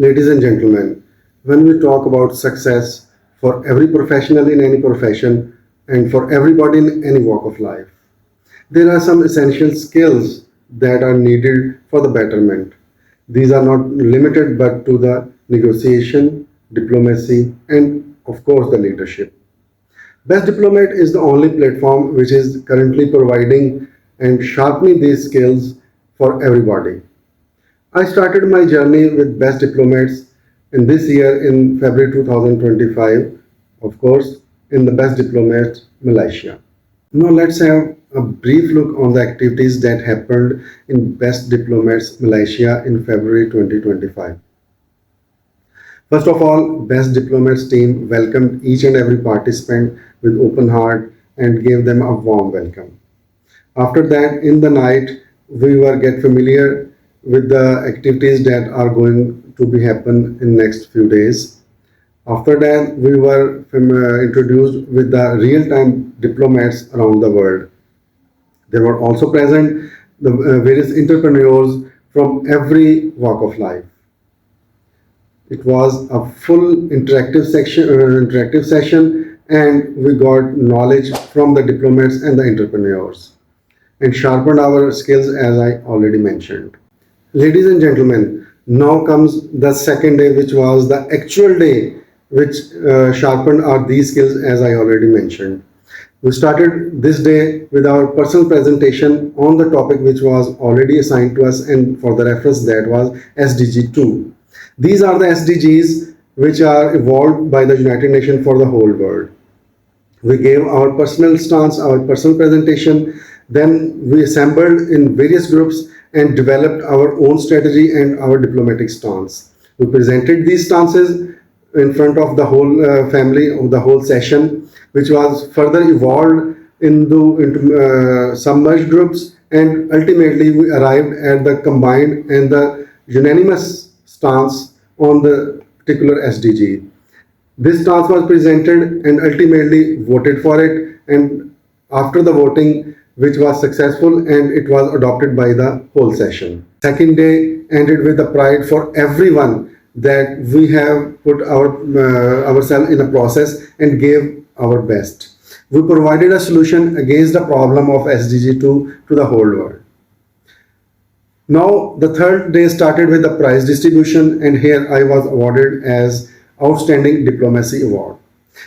Ladies and gentlemen, when we talk about success for every professional in any profession and for everybody in any walk of life, there are some essential skills that are needed for the betterment. These are not limited but to the negotiation, diplomacy, and of course the leadership. Best Diplomat is the only platform which is currently providing and sharpening these skills for everybody. I started my journey with Best Diplomats in this year in February 2025, of course, in the Best Diplomats Malaysia. Now let's have a brief look on the activities that happened in Best Diplomats Malaysia in February 2025. First of all, Best Diplomats team welcomed each and every participant with open heart and gave them a warm welcome. After that, in the night, we were get familiar with the activities that are going to be happen in next few days. After that, we were introduced with the real-time diplomats around the world. There were also present the various entrepreneurs from every walk of life. It was a full interactive session, and we got knowledge from the diplomats and the entrepreneurs, and sharpened our skills as I already mentioned. Ladies and gentlemen, now comes the second day, which was the actual day, which sharpened our these skills as I already mentioned. We started this day with our personal presentation on the topic which was already assigned to us, and for the reference that was SDG 2. These are the SDGs which are evolved by the United Nations for the whole world. We gave our personal stance, our personal presentation, then we assembled in various groups and developed our own strategy and our diplomatic stance. We presented these stances in front of the whole family of the whole session, which was further evolved into submerged groups, and ultimately we arrived at the combined and the unanimous stance on the particular SDG. This stance was presented and ultimately voted for it, and after the voting, which was successful, and it was adopted by the whole session. Second day ended with the pride for everyone that we have put ourselves in a process and gave our best. We provided a solution against the problem of SDG 2 to the whole world. Now the third day started with the prize distribution, and here I was awarded as Outstanding Diplomacy Award.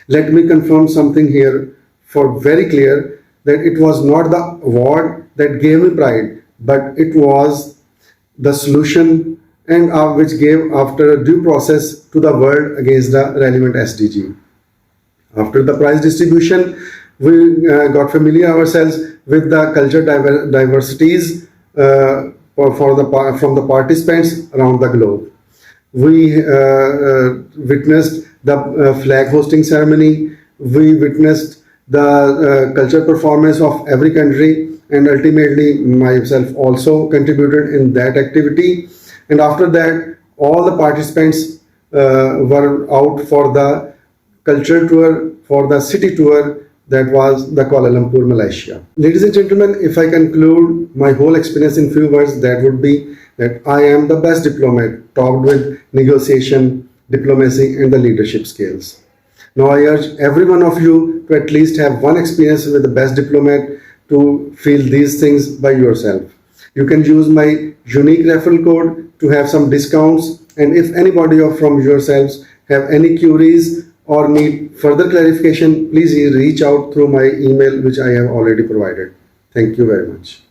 Let me confirm something here for very clear, that it was not the award that gave me pride, but it was the solution and which gave after a due process to the world against the relevant SDG. After the prize distribution, we got familiar ourselves with the culture diversities from the participants around the globe. We witnessed the flag hosting ceremony. We witnessed the culture performance of every country, and ultimately myself also contributed in that activity. And after that, all the participants were out for the culture tour, for the city tour, that was the Kuala Lumpur, Malaysia. Ladies and gentlemen, if I conclude my whole experience in few words, that would be that I am the best diplomat, topped with negotiation, diplomacy, and the leadership skills. Now I urge every one of you to at least have one experience with the best diplomat to feel these things by yourself. You can use my unique referral code to have some discounts, and if anybody from yourselves have any queries or need further clarification, please reach out through my email which I have already provided. Thank you very much.